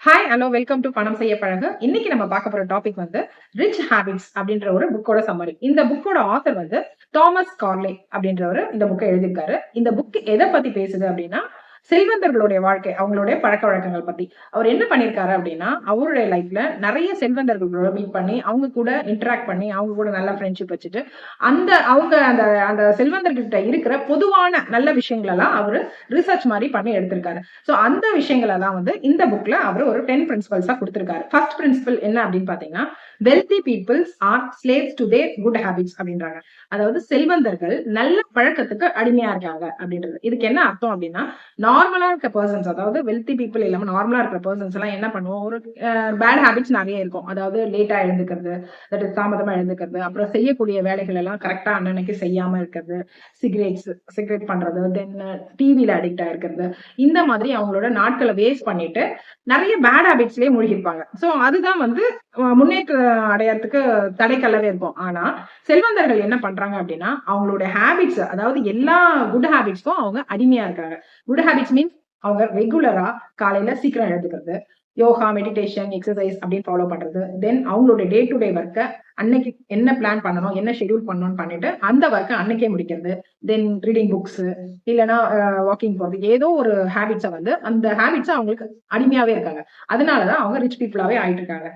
Hi hello welcome to பணம் செய்ய பழகு. இன்னைக்கு நம்ம பார்க்க போற டாபிக் வந்து ரிச் ஹேபிட்ஸ் அப்படின்ற ஒரு புக்கோட சம்மரி. இந்த புக்கோட ஆத்தர் வந்து தாமஸ் கார்லே அப்படின்றவர் இந்த புக்கை எழுதியிருக்காரு. இந்த புக் எதை பத்தி பேசுது அப்படின்னா செல்வந்தர்களுடைய வாழ்க்கை, அவங்களுடைய பழக்க வழக்கங்கள் பத்தி. அவர் என்ன பண்ணிருக்காரு அப்படின்னா அவருடைய லைஃப்ல நிறைய செல்வந்தர்களோட மீட் பண்ணி அவங்க கூட இன்டராக்ட் பண்ணி அவங்க கூட நல்ல ஃப்ரெண்ட்ஷிப் வச்சுட்டு அவங்க அந்த அந்த செல்வந்தர்கிட்ட இருக்கிற பொதுவான நல்ல விஷயங்கள் எல்லாம் அவரு ரிசர்ச் மாதிரி பண்ணி எடுத்திருக்காரு. சோ அந்த விஷயங்கள் எல்லாம் வந்து இந்த புக்ல அவர் ஒரு 10 பிரின்சிபல்ஸா கொடுத்திருக்காரு. ஃபர்ஸ்ட் பிரின்சிபல் என்ன அப்படின்னு பாத்தீங்கன்னா wealthy peoples are slaves to their good habits அப்படின்றாங்க. அதாவது செல்வந்தர்கள் நல்ல பழக்கத்துக்கு அடிமையா இருக்காங்க அப்படின்றது. இதுக்கு என்ன அர்த்தம் அப்படின்னா நார்மலா இருக்க பர்சன்ஸ், அதாவது வெல்தி பீப்புள் இல்லாம நார்மலா இருக்கிற பர்சன்ஸ் எல்லாம் என்ன பண்ணுவோம், ஒரு பேட் ஹேபிட்ஸ் நிறைய இருக்கும். அதாவது லேட்டா எழுந்துக்கிறது, தாமதமா எழுந்துக்கிறது, அப்புறம் செய்யக்கூடிய வேலைகள் எல்லாம் கரெக்டா அன்னன்னைக்கு செய்யாம இருக்கிறது, சிகரெட் பண்றது, தென் டிவில அடிக்ட் ஆயிருக்கிறது, இந்த மாதிரி அவங்களோட நாட்களை வேஸ்ட் பண்ணிட்டு நிறைய பேட் ஹேபிட்ஸ்லயே மூழ்கிருப்பாங்க. சோ அதுதான் வந்து முன்னேற்ற அடையறதுக்கு தடைக்கல்லவே இருக்கும். ஆனா செல்வந்தர்கள் என்ன பண்றாங்க அப்படின்னா அவங்களோட ஹேபிட்ஸ், அதாவது எல்லா குட் ஹேபிட்ஸ்க்கும் அவங்க அடிமையா இருக்காங்க. குட் ஹேபிட்ஸ் மீன்ஸ் அவங்க ரெகுலரா காலையில சீக்கிரம் எழுதுக்கிறது, யோகா, மெடிடேஷன், எக்ஸசைஸ் அப்படின்னு ஃபாலோ பண்றது, தென் அவங்களோட டே டு டே ஒர்க்கை அன்னைக்கு என்ன பிளான் பண்ணணும், என்ன ஷெடியூல் பண்ணணும்னு பண்ணிட்டு அந்த ஒர்க்கை அன்னைக்கே முடிக்கிறது, தென் ரீடிங் புக்ஸ் இல்லைன்னா வாக்கிங் போறது, ஏதோ ஒரு ஹேபிட்ஸை வந்து அந்த ஹேபிட்ஸை அவங்களுக்கு அடிமையாவே இருக்காங்க. அதனாலதான் அவங்க ரிச் பீப்புளாவே ஆயிட்டு இருக்காங்க.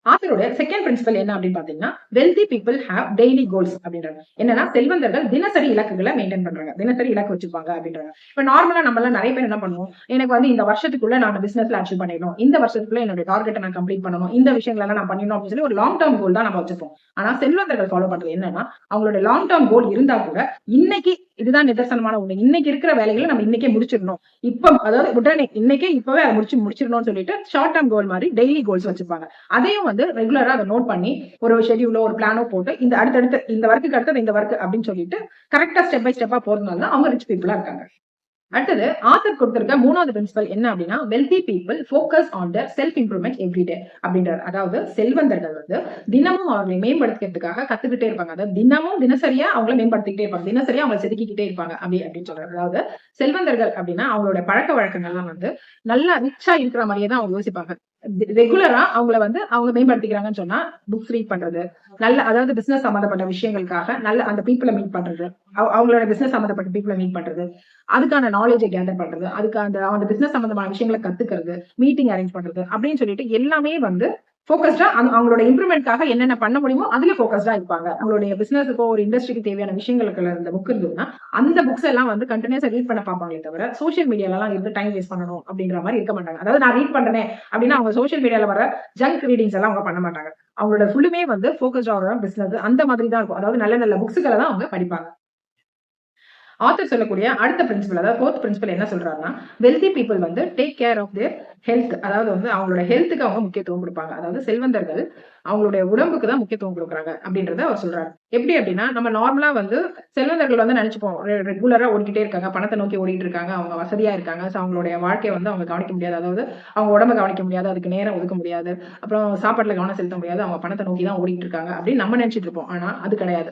ஆத்தரோட செகண்ட் பிரின்சிபல் என்ன அப்படின்னு பாத்தீங்கன்னா wealthy people have daily goals அப்படின்றாங்க. என்னன்னா செல்வந்தர்கள் தினசரி இலக்குகளை மெயின்டைன் பண்றாங்க, தினசரி இலக்கு வச்சுப்பாங்க அப்படின்றாங்க. இப்ப நார்மலா நம்ம எல்லாம் நிறைய பேர் என்ன பண்ணுவோம், எனக்கு வந்து இந்த வருஷத்துக்குள்ள நான் பிசினஸ்ல அச்சீவ் பண்ணிடணும், இந்த வருஷத்துக்குள்ள என்னோட டார்கெட்டை நான் கம்ப்ளீட் பண்ணணும், இந்த விஷயங்கள் எல்லாம் நான் பண்ணணும் அப்படின்னு சொல்லி ஒரு லாங் டேர்ம் கோல் தான் நம்ம வச்சிருப்போம். ஆனா செல்வந்தர்கள் ஃபாலோ பண்றது என்னன்னா அவங்களோட லாங் டேர்ம் கோல் இருந்தா கூட இன்னைக்கு இதுதான் நிதர்சனமான உண்மை, இன்னைக்கு இருக்கிற வேலைகளை நம்ம இன்னைக்கே முடிச்சிடணும், இப்ப அதாவது உடனே இன்னைக்கே இப்பவே அதை முடிச்சிடணும்னு சொல்லிட்டு ஷார்ட் டேர்ம் கோல் மாதிரி டெய்லி கோல்ஸ் வச்சிருப்பாங்க. அதையும் வந்து ரெகுலரா அதை நோட் பண்ணி ஒரு ஷெடியூலோ ஒரு பிளானோ போட்டு இந்த அடுத்தடுத்து இந்த ஒர்க்கு அடுத்தது இந்த ஒர்க் அப்படின்னு சொல்லிட்டு கரெக்டா ஸ்டெப் பை ஸ்டெப்பா போறதுனால தான் அவங்க ரிச் பீப்புளா இருக்காங்க. அடுத்தது ஆத்தர் கொடுத்திருக்க மூணாவது பிரின்சிபல் என்ன அப்படின்னா wealthy people focus on the self improvement everyday அப்படின்றார். அதாவது செல்வந்தர்கள் வந்து தினமும் அவர்களை மேம்படுத்துறதுக்காக கத்துக்கிட்டே இருப்பாங்க. அதாவது தினமும் தினசரியா அவங்கள மேம்படுத்திக்கிட்டே இருப்பாங்க, தினசரியா அவங்களை செதுக்கிக்கிட்டே இருப்பாங்க அப்படின்னு சொல்றாரு. அதாவது செல்வந்தர்கள் அப்படின்னா அவங்களோட பழக்க வழக்கங்கள்லாம் வந்து நல்லா ரிச்சா இருக்கிற மாதிரியே தான் அவங்க யோசிப்பாங்க. ரெகுலரா அவங்கள வந்து அவங்க மேம்படுத்திக்கிறாங்கன்னு சொன்னா புக்ஸ் ரீட் பண்றது, நல்ல அதாவது பிசினஸ் சம்பந்தப்பட்ட விஷயங்களுக்காக நல்ல அந்த பீப்புளை மீட் பண்றது, அவங்களோட பிசினஸ் சம்பந்தப்பட்ட பீப்புளை மீட் பண்றது, அதுக்கான நாலேஜை கேதர் பண்றது, அதுக்கு அந்த பிசினஸ் சம்பந்தமான விஷயங்களை கத்துக்கிறது, மீட்டிங் அரேஞ்ச் பண்றது அப்படின்னு சொல்லிட்டு எல்லாமே வந்து போக்கஸ்டா அவங்களோட இம்ப்ரூவ்மெண்ட்காக என்னென்ன பண்ண முடியுமோ அதுல போக்கஸ்டா இருப்பாங்க. அவங்களுடைய பிசினஸுக்கோ ஒரு இண்டஸ்ட்ரிக்கு தேவையான விஷயங்களுக்கு இந்த புக் இருந்ததுன்னா அந்த புக்ஸ் எல்லாம் வந்து கண்டினியூஸா ரீட் பண்ண பார்ப்பாங்களே தவிர சோஷியல் மீடியால எல்லாம் இருந்து டைம் வேஸ்ட் பண்ணணும் அப்படிங்கிற மாதிரி இருக்க மாட்டாங்க. அதாவது நான் ரீட் பண்றேன் அப்படின்னா அவங்க சோஷியல் மீடியால வர ஜங்க் ரீடிங்ஸ் எல்லாம் அவங்க பண்ண மாட்டாங்க. அவங்களோட ஃபுல்லுமே வந்து போக்கஸ்ட் ஆகிற பிசினஸ் அந்த மாதிரி தான் இருக்கும். அதாவது நல்ல நல்ல புக்ஸுகளை தான் அவங்க படிப்பாங்க. ஆத்தர் சொல்லக்கூடிய அடுத்த பிரின்சிபல், அதாவது ஃபோர்த் பிரின்சிபல் என்ன சொல்றாருன்னா வெல்தி பீப்புள் வந்து take care of their health. அதாவது வந்து அவங்களோட ஹெல்த்துக்கு அவங்க முக்கியத்துவம் கொடுப்பாங்க. அதாவது செல்வந்தர்கள் அவங்களுடைய உடம்புக்கு தான் முக்கியத்துவம் கொடுக்குறாங்க அப்படின்றத அவர் சொல்றாரு. எப்படி அப்படின்னா நம்ம நார்மலா வந்து செல்வந்தர்கள் வந்து நினைச்சுப்போம் ரெகுலரா ஓடிக்கிட்டே இருக்காங்க, பணத்தை நோக்கி ஓடிட்டு இருக்காங்க, அவங்க வசதியா இருக்காங்க, ஸோ அவங்களுடைய வாழ்க்கையை வந்து அவங்க கவனிக்க முடியாது, அதாவது அவங்க உடம்ப கவனிக்க முடியாது, அதுக்கு நேரம் ஒதுக்க முடியாது, அப்புறம் சாப்பாட்டுல கவனம் செலுத்த முடியாது, அவங்க பணத்தை நோக்கி தான் ஓடிட்டு இருக்காங்க அப்படின்னு நம்ம நினைச்சிட்டு இருப்போம். ஆனா அது கிடையாது.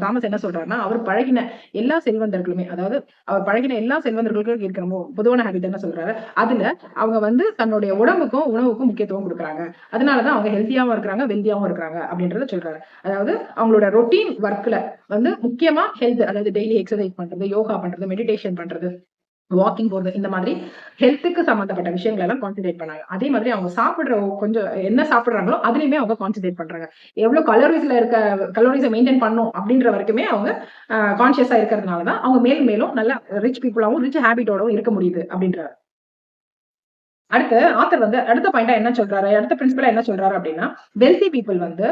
தாமஸ் என்ன சொல்றாருன்னா அவர் பழகின எல்லா செல்வந்தர்களுமே, அதாவது அவர் பழகின எல்லா செல்வந்தர்களுக்கும் இருக்கிற பொதுவான ஹேபிட் என்ன சொல்றாரு, அதுல அவங்க வந்து தன்னுடைய உடம்புக்கும் உணவுக்கும் முக்கியத்துவம் கொடுக்குறாங்க, அதனாலதான் அவங்க ஹெல்த்தியாவும் இருக்கிறாங்க, வெல்தியாவும் இருக்கிறாங்க அப்படின்றத சொல்றாரு. அதாவது அவங்களோட ரொட்டீன் ஒர்க்ல வந்து முக்கியமா ஹெல்த், அதாவது டெய்லி எக்ஸசைஸ் பண்றது, யோகா பண்றது, மெடிடேஷன் பண்றது, வாக்கிங் போறது, இந்த மாதிரி ஹெல்த்துக்கு சம்பந்தப்பட்ட விஷயங்கள் எல்லாம் கான்சென்ட்ரேட் பண்ணாங்க. அதே மாதிரி அவங்க சாப்பிடுற கொஞ்சம் என்ன சாப்பிடுறாங்களோ அதுலயுமே அவங்க கான்சென்ட்ரேட் பண்றாங்க. எவ்வளவு கலோரிஸை மெயின்டைன் பண்ணும் அப்படின்ற வரைக்குமே அவங்க கான்சியஸா இருக்கிறதுனாலதான் அவங்க மேலும் மேலும் நல்ல ரிச் பீப்புளாவும் ரிச் ஹேபிட்டோடவும் இருக்க முடியுது அப்படின்றாரு. அடுத்து ஆத்தர் வந்து அடுத்த பாயிண்டா என்ன சொல்றாரு, அடுத்த பிரின்சிபலா என்ன சொல்றாரு அப்படின்னா வெல்தி பீப்புள் வந்து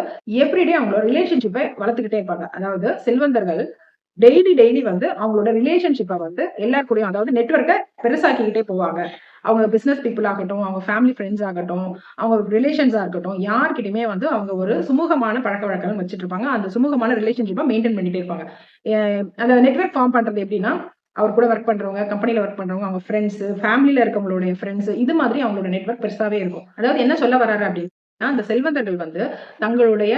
எவ்ரிடே அவங்களோட ரிலேஷன்ஷிப்பை வளர்த்துக்கிட்டே இருப்பாங்க. அதாவது செல்வந்தர்கள் டெய்லி வந்து அவங்களோட ரிலேஷன்ஷிப்பை வந்து எல்லாருக்கூடயும், அதாவது நெட்வொர்க்கை பெருசாக்கிக்கிட்டே போவாங்க. அவங்க பிசினஸ் பீப்புள் ஆகட்டும், அவங்க ஃபேமிலி ஃப்ரெண்ட்ஸ் ஆகட்டும், அவங்க ரிலேஷன்ஸா இருக்கட்டும், யார்கிட்டயுமே வந்து அவங்க ஒரு சுமூகமான பழக்க வழக்கம் வச்சுட்டு இருப்பாங்க. அந்த சுமூகமான ரிலேஷன்ஷிப்பை மெயின்டைன் பண்ணிட்டே இருப்பாங்க. அந்த நெட்வொர்க் ஃபார்ம் பண்றது எப்படின்னா அவர் கூட ஒர்க் பண்றவங்க, கம்பெனில ஒர்க் பண்றவங்க, அவங்க ஃப்ரெண்ட்ஸ், ஃபேமிலில இருக்கவங்களுடைய ஃப்ரெண்ட்ஸ், இது மாதிரி அவங்களோட நெட்வொர்க் பெருசாவே இருக்கும். அதாவது என்ன சொல்ல வர்றாரு அப்படின்னு அந்த செல்வந்தர்கள் வந்து தங்களுடைய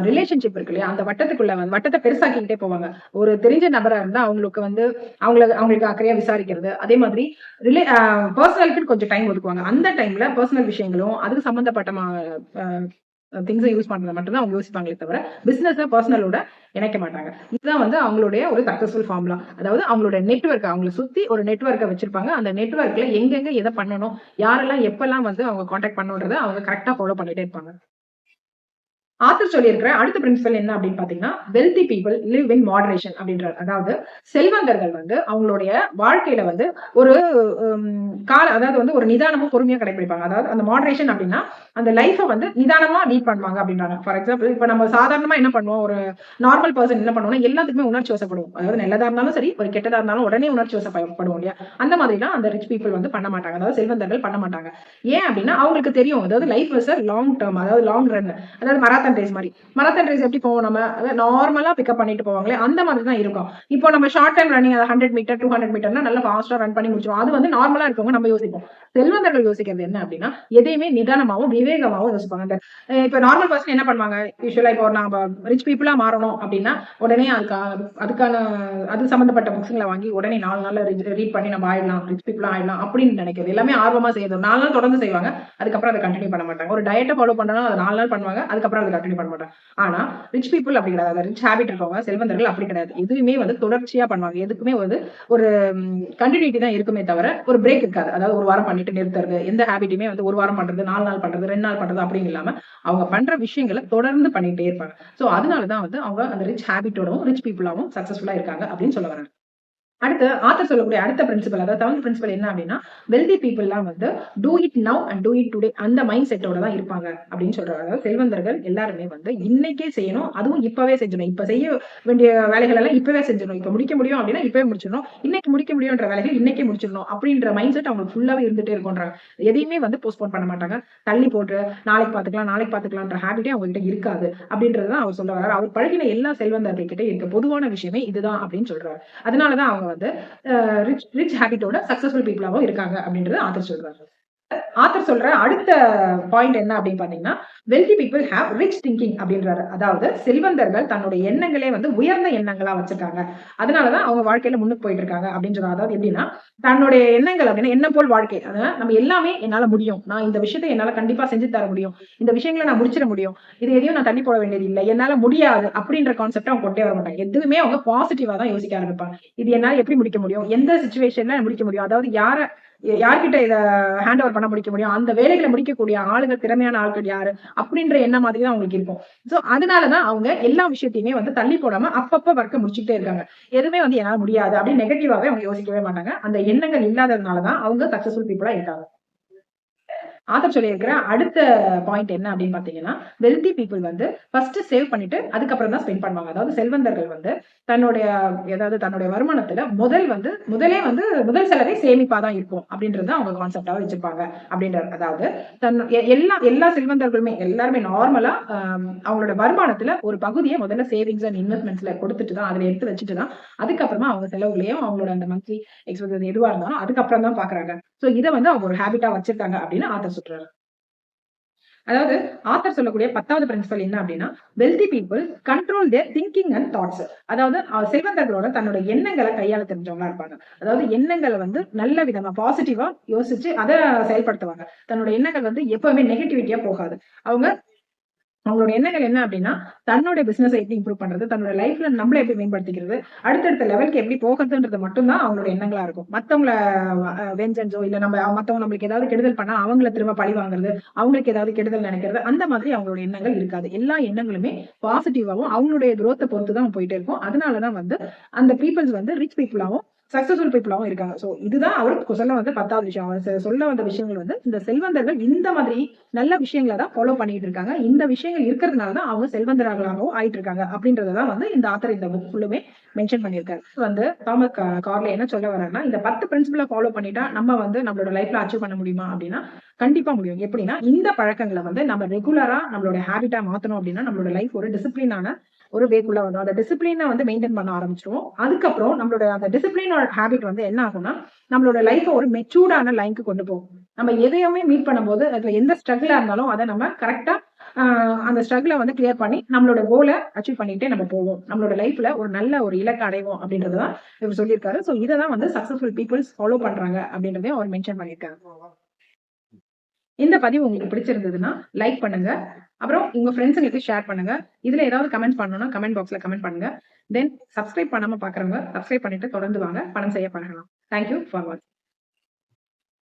ரிலேஷன்ஷிப் இருக்கு இல்லையா, அந்த வட்டத்துக்குள்ள வந்து வட்டத்தை பெருசாக்கிக்கிட்டே போவாங்க. ஒரு தெரிஞ்ச நபரா இருந்தா அவங்களுக்கு வந்து அவங்களுக்கு அக்கறையா விசாரிக்கிறது. அதே மாதிரி பர்சனலுக்குன்னு கொஞ்சம் டைம் ஒதுக்குவாங்க. அந்த டைம்ல பர்சனல் விஷயங்களும் அதுக்கு சம்பந்தப்பட்ட திங்ஸை யூஸ் பண்றத மட்டும் தான் அவங்க யோசிப்பாங்களே தவிர பிசினஸ் பர்சனலோட இணைக்க மாட்டாங்க. இதுதான் வந்து அவங்களுடைய ஒரு சக்சஸ்ஃபுல் ஃபார்முலா. அதாவது அவங்களோட நெட்வொர்க், அவங்களை சுத்தி ஒரு நெட்வொர்க்கை வச்சிருப்பாங்க. அந்த நெட்வொர்க்ல எங்கெங்க எதை பண்ணணும், யாரெல்லாம் எப்பெல்லாம் வந்து அவங்க கான்டாக்ட் பண்ணணுன்றதை அவங்க கரெக்டா ஃபாலோ பண்ணிட்டே இருப்பாங்க. ஆத்தர் சொல்லியிருக்கிற அடுத்த பிரின்சிபல் என்ன அப்படின்னு பாத்தீங்கன்னா, wealthy people live in moderation அப்படின்றார். அதாவது செல்வந்தர்கள் வந்து அவங்களுடைய வாழ்க்கையில வந்து ஒரு அதாவது வந்து ஒரு நிதானமும் பொறுமையா கடைபிடிப்பாங்க. அதாவது அந்த மாடரேஷன் அப்படின்னா அந்த லைஃபை வந்து நிதானமா லீட் பண்ணுவாங்க அப்படின்றாங்க. ஃபார் எக்ஸாம்பிள் இப்ப நம்ம சாதாரணமா என்ன பண்ணுவோம், ஒரு நார்மல் பர்சன் என்ன பண்ணுவோம்னா எல்லாத்துக்குமே உணர்ச்சி வசப்படுவோம். அதாவது நல்லதா இருந்தாலும் சரி, ஒரு கெட்டதா இருந்தாலும் உடனே உணர்ச்சி வசப்படுவோம் இல்லையா. அந்த மாதிரிலாம் அந்த ரிச் பீப்புள் வந்து பண்ண மாட்டாங்க. அதாவது செல்வந்தர்கள் பண்ண மாட்டாங்க. ஏன் அப்படின்னா அவங்களுக்கு தெரியும், அதாவது லைஃப் இஸ் லாங் டேர்ம், அதாவது லாங் ரன். அதாவது மராத்தான் ரேஸ் மாதிரி. மராத்தான் ரேஸ் எப்படி போவோம், நம்ம நார்மலா பிக்கப் பண்ணிட்டு போவாங்களே அந்த மாதிரி தான் இருக்கும். இப்போ நம்ம ஷார்ட் டைம் ரன்னிங் 100 மீட்டர் 200 மீட்டர்னா நல்லா ஃபாஸ்டா ரன் பண்ணி முடிச்சிடும். அது வந்து நார்மலா இருக்கவங்க நம்ம யோசிப்போம். செல்வந்தர்கள் யோசிக்கிறது என்ன அப்படின்னா எதையுமே நிதானமாவும் விவேகமாவும் யோசிப்பாங்க. அந்த இப்ப நார்மல் பர்சன் என்ன பண்ணுவாங்க, யூஸ்வலா இப்போ நம்ம ரிச் பீப்புளா மாறணும் அப்படின்னா உடனே அதுக்கான அது சம்பந்தப்பட்ட புக்ஸ்களை வாங்கி உடனே 4 நாள்ல ரீட் பண்ணி நம்ம ஆயிடலாம், ரிச் பீப்புளா ஆயிடலாம் அப்படின்னு நினைக்கிறது. எல்லாமே ஆர்வமா செய்யறது. 4 நாள் தொடர்ந்து செய்வாங்க, அதுக்கப்புறம் அதை கண்டினியூ பண்ண மாட்டாங்க. ஒரு டயட்டை ஃபாலோ பண்ணணும், அதை 4 நாள் பண்ணுவாங்க, அதுக்கப்புறம் அதை கண்டினியூ பண்ண மாட்டாங்க. ஆனா ரிச் பீப்புள் அப்படி கிடையாது. ரிச் ஹேபிட் இருக்கவங்க செல்வந்தர்கள் அப்படி கிடையாது. எதுவுமே வந்து தொடர்ச்சியா பண்ணுவாங்க. எதுக்குமே வந்து ஒரு கண்டினியூட்டி தான் இருக்குமே தவிர ஒரு பிரேக் இருக்காது. அதாவது ஒரு வாரம் பண்ணிட்டு நிறுத்துறது, எந்த ஹேபிட்டுமே வந்து ஒரு வாரம் பண்றது, 4 நாள் பண்றது, 2 நாள் பண்றது அப்படின்னு இல்லாம அவங்க பண்ற விஷயங்களை தொடர்ந்து பண்ணிட்டே இருப்பாங்க. சோ அதனாலதான் வந்து அவங்க அந்த ரிச் ஹேபிட்டோடவும் ரிச் பீப்புளாவும் சக்சஸ்ஃபுல்லா இருக்காங்க அப்படின்னு சொல்ல வராங்க. அடுத்து ஆத்தர் சொல்லக்கூடிய அடுத்த பிரின்சிபல், அதாவது தமிழ் பிரின்சிபல் என்ன அப்படின்னா வெல்தி பீப்புள்லாம் வந்து do it now and do it today அந்த மைண்ட் செட்டோட தான் இருப்பாங்க அப்படின்னு சொல்றாங்க. அதாவது செல்வந்தர்கள் எல்லாருமே வந்து இன்னைக்கே செய்யணும், அதுவும் இப்பவே செஞ்சிடணும். இப்ப செய்ய வேண்டிய வேலைகள் எல்லாம் இப்பவே செஞ்சிடணும். இப்ப முடிக்க முடியும் அப்படின்னா இப்பவே முடிச்சிடணும். இன்னைக்கு முடிக்க முடியும்ன்ற வேலைகள் இன்னைக்கே முடிச்சிடணும் அப்படின்ற மைண்ட் செட் அவங்களுக்கு ஃபுல்லாவே இருந்துட்டே இருக்கும்ன்றாங்க. எதையுமே வந்து போஸ்ட்போன் பண்ண மாட்டாங்க. தள்ளி போட்டு நாளைக்கு பாத்துக்கலாம்ன்ற ஹேபிட்டே அவங்க கிட்ட இருக்காது அப்படின்றதுதான் அவர் சொல்ல வர்றாரு. அவர் பழகின எல்லா செல்வந்தர்கள் கிட்ட இருக்க பொதுவான விஷயமே இதுதான் அப்படின்னு சொல்றாரு. அதனாலதான் அவங்க வந்து ரிச் ஹேபிட்டோட சக்சஸ்ஃபுல் பீப்புளாவும் இருக்காங்க அப்படின்றது ஆத்தர் சொல்றாரு. ஆத்தர் சொல்ற அடுத்த பாயிண்ட் என்ன அப்படின்னு பாத்தீங்கன்னா wealthy people have rich thinking அப்படின்றாரு. அதாவது செல்வந்தர்கள் தன்னுடைய எண்ணங்களே வந்து உயர்ந்த எண்ணங்களா வச்சிருக்காங்க. அதனாலதான் அவங்க வாழ்க்கையில முன்னுக்கு போயிட்டு இருக்காங்க அப்படின்னு சொல்றாங்க. அதாவது எப்படின்னா தன்னுடைய எண்ணங்கள் அப்படின்னா எண்ணம் போல் வாழ்க்கை. அதாவது நம்ம எல்லாமே என்னால முடியும், நான் இந்த விஷயத்தை என்னால கண்டிப்பா செஞ்சு தர முடியும், இந்த விஷயங்களை நான் முடிச்சிட முடியும், இது எதையும் நான் தள்ளி போட வேண்டியது இல்லை, என்னால முடியாது அப்படின்ற கான்செப்ட் அவங்க கொண்டே வர மாட்டாங்க. எதுவுமே அவங்க பாசிட்டிவா தான் யோசிக்க ஆரம்பிப்பாங்க. இது என்னால எப்படி முடிக்க முடியும், எந்த சுச்சுவேஷன்ல முடிக்க முடியும், அதாவது யார்கிட்ட இத ஹேண்ட் ஓவர் பண்ண முடிக்க முடியும், அந்த வேலைகளை முடிக்கக்கூடிய ஆளுகள், திறமையான ஆட்கள் யாரு அப்படின்ற எண்ணம் மாதிரி தான் அவங்களுக்கு இருக்கும். சோ அதனாலதான் அவங்க எல்லா விஷயத்தையுமே வந்து தள்ளி போடாம அப்பப்ப ஒர்க்க முடிச்சுட்டே இருக்காங்க. எதுவுமே வந்து என்னால முடியாது அப்படின்னு நெகட்டிவாவே அவங்க யோசிக்கவே மாட்டாங்க. அந்த எண்ணங்கள் இல்லாததுனாலதான் அவங்க சக்சஸ்ஃபுல் பீப்புளா இருக்காங்க. ஆத்தர் சொல்லியிருக்கிற அடுத்த பாயிண்ட் என்ன அப்படின்னு பாத்தீங்கன்னா வெல்தி பீப்புள் வந்து ஃபர்ஸ்ட் சேவ் பண்ணிட்டு அதுக்கப்புறம் தான் ஸ்பெண்ட் பண்ணுவாங்க. அதாவது செல்வந்தர்கள் வந்து தன்னுடைய வருமானத்துல முதலே வந்து முதல் செலவே சேமிப்பா தான் இருக்கும் அப்படின்றத அவங்க கான்செப்டாக வச்சிருப்பாங்க அப்படின்றாரு. அதாவது எல்லா செல்வந்தர்களுமே எல்லாருமே நார்மலா அவங்களோட வருமானத்துல ஒரு பகுதியை முதல்ல சேவிங்ஸ் அண்ட் இன்வெஸ்ட்மெண்ட்ஸ்ல கொடுத்துட்டு தான் அதுல எடுத்து வச்சுட்டு தான் அதுக்கப்புறமா அவங்க செலவுகளையும் அவங்களோட அந்த மந்த்லி எக்ஸ்பென்சஸ் எதுவா இருந்தாலும் அதுக்கப்புறம் தான் பாக்குறாங்க. சோ இதை வந்து அவங்க ஒரு ஹேபிட்டா வச்சிருக்காங்க அப்படின்னு ஆத்தர் சொல்றாரு. அதாவது ஆத்தர் சொல்லக்கூடிய 10வது பிரின்சிபல் என்ன அப்படின்னா wealthy people control their thinking and thoughts. அதாவது செல்வந்தர்களோட தன்னோட எண்ணங்களை கையாள தெரிஞ்சவங்களா இருப்பாங்க. அதாவது எண்ணங்களை வந்து நல்ல விதமா பாசிட்டிவா யோசிச்சு அதை செயல்படுத்துவாங்க. தன்னோட எண்ணங்கள் வந்து எப்பவுமே நெகட்டிவிட்டியா போகாது. அவங்களோட எண்ணங்கள் என்ன அப்படின்னா தன்னோட பிசினஸ் எப்படி இம்ப்ரூவ் பண்றது, தன்னோட லைஃப்ல நம்மள எப்படி மேம்படுத்திக்கிறது, அடுத்தடுத்த லெவலுக்கு எப்படி போகிறதுன்றது மட்டும்தான் அவங்களோட எண்ணங்களா இருக்கும். மத்தவங்கள வெஞ்சன்ஸோ இல்ல மத்தவங்க நம்மளுக்கு ஏதாவது கெடுதல் பண்ணா அவங்கள திரும்ப பழி வாங்குறது, அவங்களுக்கு ஏதாவது கெடுதல் நினைக்கிறது, அந்த மாதிரி அவங்களோட எண்ணங்கள் இருக்காது. எல்லா எண்ணங்களுமே பாசிட்டிவாவும் அவங்களுடைய குரோத்தை பொறுத்து தான் போயிட்டே இருக்கும். அதனாலதான் வந்து அந்த பீப்புள்ஸ் வந்து ரிச் பீப்புளாவும் சக்சஸ்ஃபுல் பீப்புளாவும் இருக்காங்க. சோ இதுதான் அவருக்கு சொல்ல வந்து 10வது விஷயம். அவர் சொல்ல வந்த விஷயங்கள் வந்து இந்த செல்வந்தர்கள் இந்த மாதிரி நல்ல விஷயங்களை தான் ஃபாலோ பண்ணிட்டு இருக்காங்க. இந்த விஷயங்கள் இருக்கிறதுனாலதான் அவங்க செல்வந்தர்களாகவும் ஆயிட்டு இருக்காங்க அப்படின்றதான் வந்து இந்த ஆத்தர் இந்த புக் ஃபுல்லுமே மென்ஷன் பண்ணியிருக்காரு. வந்து தாமஸ் கார்லே என்ன சொல்ல வர்றாருன்னா இந்த 10 பிரின்சிபலை ஃபாலோ பண்ணிட்டா நம்ம வந்து நம்மளோட லைஃப்ல அச்சீவ் பண்ண முடியுமா அப்படின்னா கண்டிப்பா முடியும். எப்படின்னா இந்த பழக்கங்களை வந்து நம்ம ரெகுலரா நம்மளோட ஹேபிட்டா மாத்தணும் அப்படின்னா நம்மளோட லைஃப் ஒரு டிசிப்ளினான ஒரு வேக்குள்ள வரும். அந்த டிசிப்ளினை வந்து மெயின்டைன் பண்ண ஆரம்பிச்சிருவோம். அதுக்கப்புறம் நம்மளோட அந்த டிசிப்ளினோட ஹேபிட் வந்து என்ன ஆகும்னா நம்மளோட லைஃப் ஒரு மெச்சூர்டான லைனுக்கு கொண்டு போகும். நம்ம எதையுமே மீட் பண்ணும்போது அதுல எந்த ஸ்ட்ரகிளா இருந்தாலும் அதை நம்ம கரெக்டா அந்த ஸ்ட்ரகிளை வந்து கிளியர் பண்ணி நம்மளோட கோலை அச்சீவ் பண்ணிட்டே நம்ம போவோம். நம்மளோட லைஃப்ல ஒரு நல்ல ஒரு இலக்கு அடைவோம் அப்படின்றதுதான் இவர் சொல்லியிருக்காரு. ஸோ இதை தான் வந்து சக்சஸ்ஃபுல் பீப்புள்ஸ் ஃபாலோ பண்றாங்க அப்படின்றதையும் அவர் மென்ஷன் பண்ணியிருக்காரு. இந்த பதிவு உங்களுக்கு பிடிச்சிருந்ததுன்னா லைக் பண்ணுங்க. அப்புறம் உங்க ஃப்ரெண்ட்ஸுங்களுக்கு ஷேர் பண்ணுங்க. இதுல ஏதாவது கமெண்ட் பண்ணணும்னா கமெண்ட் பாக்ஸ்ல கமெண்ட் பண்ணுங்க. தென் சப்ஸ்கிரைப் பண்ணாம பாக்குறவங்க சப்ஸ்கிரைப் பண்ணிட்டு தொடர்ந்து வாங்க. பணம் செய்ய பழகலாம். தேங்க்யூ ஃபார் வாட்சிங்.